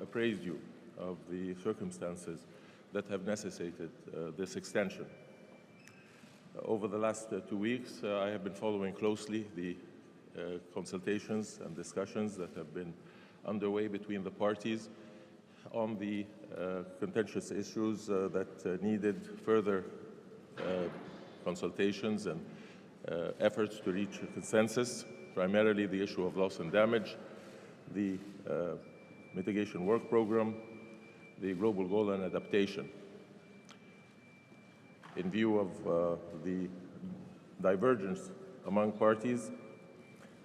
apprised you of the circumstances that have necessitated this extension. Over the last 2 weeks, I have been following closely the consultations and discussions that have been underway between the parties on the contentious issues that needed further consultations and efforts to reach a consensus, primarily the issue of loss and damage, the mitigation work program, the global goal and adaptation. In view of the divergence among parties,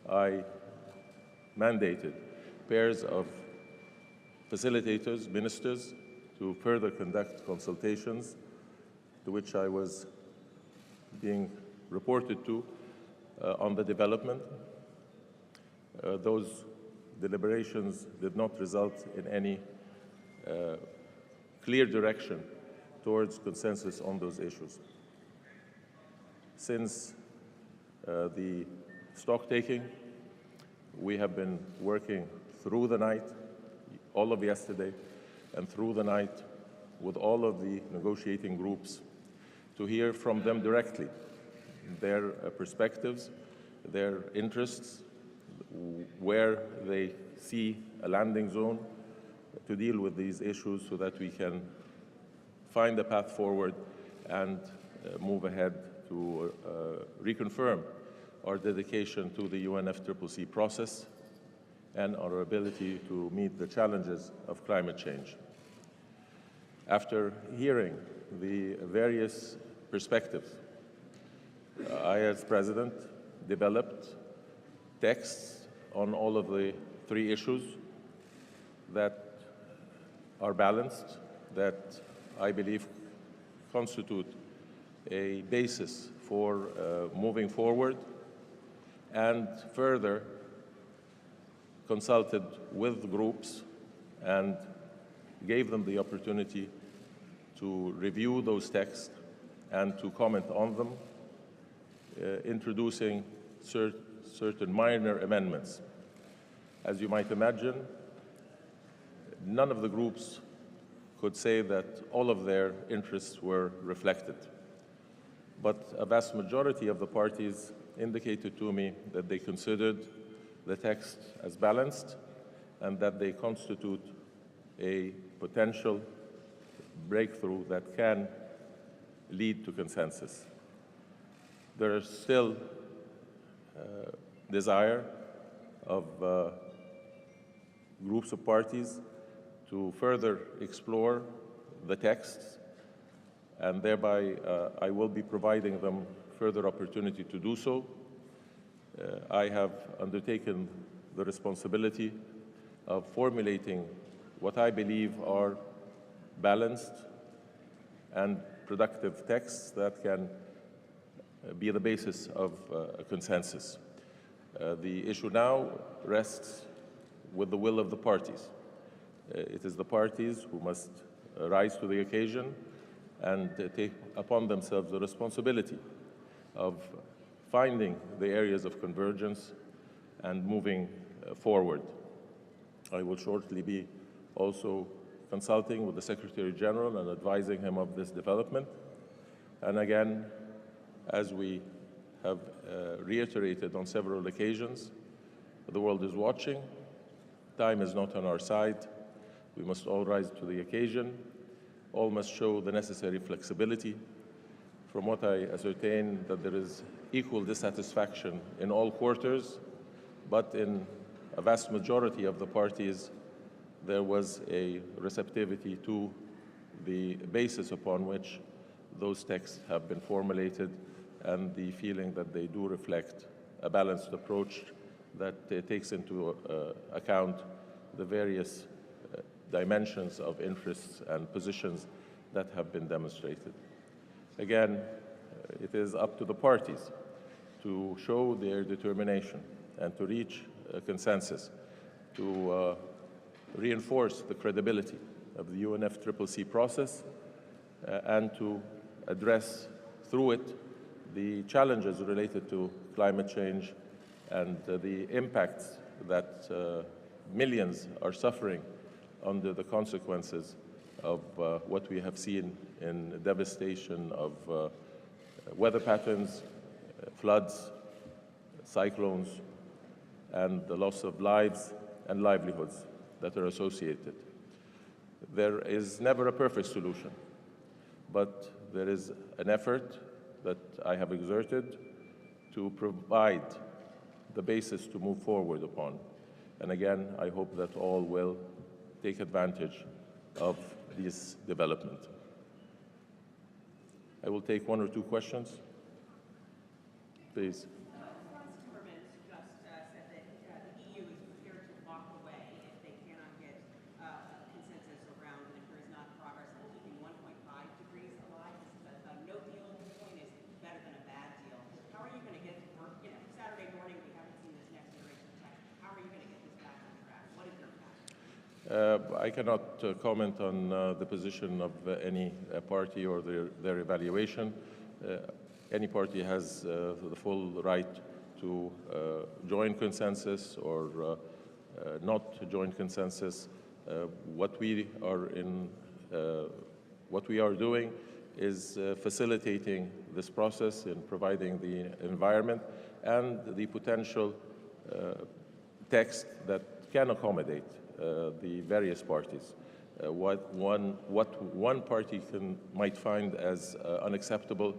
I mandated pairs of facilitators, ministers, to further conduct consultations, to which I was being reported to on the development. Those deliberations did not result in any clear direction towards consensus on those issues. Since the stock-taking, we have been working through the night, all of yesterday, and through the night with all of the negotiating groups to hear from them directly their perspectives, their interests, where they see a landing zone to deal with these issues so that we can find a path forward and move ahead to reconfirm our dedication to the UNFCCC process and our ability to meet the challenges of climate change. After hearing the various perspectives, I, as President, developed texts on all of the 3 issues that are balanced, that I believe constitute a basis for moving forward, and further consulted with groups and gave them the opportunity to review those texts and to comment on them, introducing certain minor amendments. As you might imagine, none of the groups could say that all of their interests were reflected. But a vast majority of the parties indicated to me that they considered the text as balanced and that they constitute a potential breakthrough that can lead to consensus. There is still desire of groups of parties to further explore the texts, and thereby I will be providing them further opportunity to do so. I have undertaken the responsibility of formulating what I believe are balanced and productive texts that can be the basis of a consensus. The issue now rests with the will of the parties. It is the parties who must rise to the occasion and take upon themselves the responsibility of finding the areas of convergence and moving forward. I will shortly be also consulting with the Secretary General and advising him of this development. And again, as we have reiterated on several occasions, the world is watching. Time is not on our side. We must all rise to the occasion. All must show the necessary flexibility. From what I ascertain, that there is equal dissatisfaction in all quarters, but in a vast majority of the parties, there was a receptivity to the basis upon which those texts have been formulated and the feeling that they do reflect a balanced approach that takes into account the various dimensions of interests and positions that have been demonstrated. Again, it is up to the parties to show their determination and to reach a consensus, to reinforce the credibility of the UNFCCC process and to address through it the challenges related to climate change and the impacts that millions are suffering under the consequences of what we have seen in devastation of weather patterns, floods, cyclones, and the loss of lives and livelihoods that are associated. There is never a perfect solution, but there is an effort that I have exerted to provide the basis to move forward upon. And again, I hope that all will take advantage of this development. I will take one or two questions. Please. I cannot comment on the position of any party or their evaluation. Any party has the full right to join consensus or not join consensus. What we are doing is facilitating this process in providing the environment and the potential text that can accommodate the various parties. What one party might find as unacceptable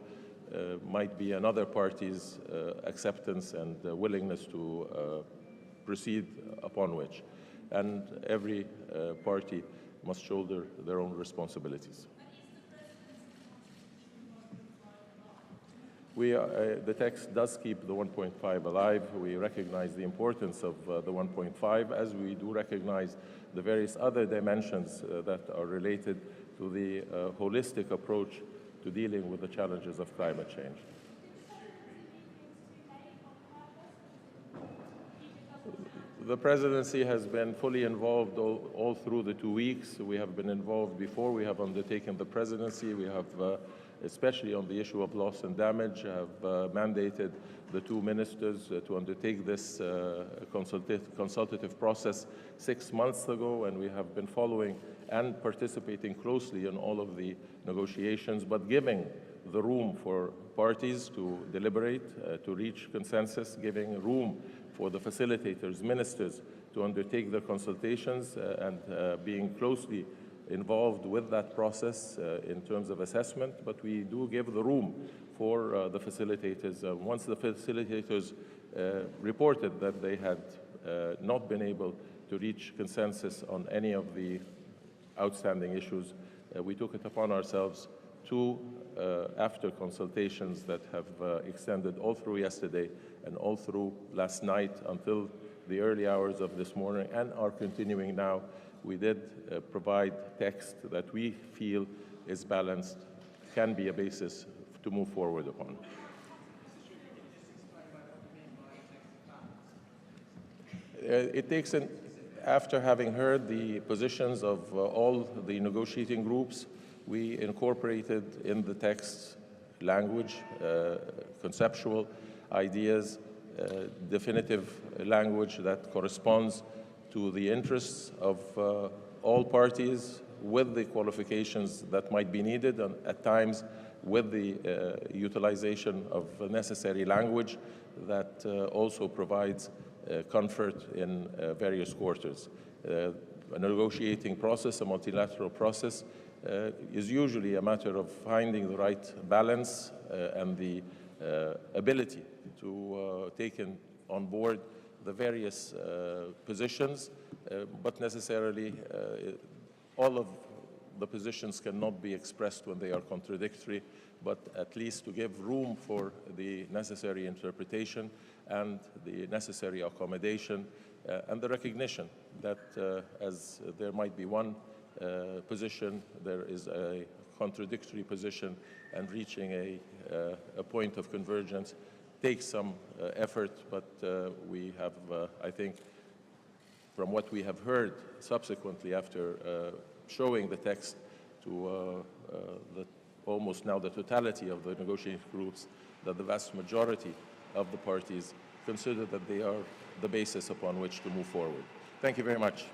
might be another party's acceptance and willingness to proceed upon which. And every party must shoulder their own responsibilities. The text does keep the 1.5 alive. We recognize the importance of the 1.5, as we do recognize the various other dimensions that are related to the holistic approach to dealing with the challenges of climate change. The presidency has been fully involved all through the 2 weeks. We have been involved before we have undertaken the presidency. We have especially on the issue of loss and damage, have mandated the two ministers to undertake this consultative process 6 months ago, and we have been following and participating closely in all of the negotiations, but giving the room for parties to deliberate, to reach consensus, giving room for the facilitators, ministers, to undertake their consultations and being closely involved with that process in terms of assessment, but we do give the room for the facilitators. Once the facilitators reported that they had not been able to reach consensus on any of the outstanding issues, we took it upon ourselves to, after consultations that have extended all through yesterday and all through last night until the early hours of this morning and are continuing now, we did provide text that we feel is balanced, can be a basis to move forward upon. It takes, after having heard the positions of all the negotiating groups, we incorporated in the text language, conceptual ideas, definitive language that corresponds to the interests of all parties, with the qualifications that might be needed, and at times with the utilization of necessary language that also provides comfort in various quarters. A negotiating process, a multilateral process, is usually a matter of finding the right balance and the ability to take on board the various positions, but necessarily all of the positions cannot be expressed when they are contradictory, but at least to give room for the necessary interpretation and the necessary accommodation and the recognition that as there might be one position, there is a contradictory position, and reaching a point of convergence takes some effort, but we have, I think, from what we have heard subsequently after showing the text to almost now the totality of the negotiating groups, that the vast majority of the parties consider that they are the basis upon which to move forward. Thank you very much.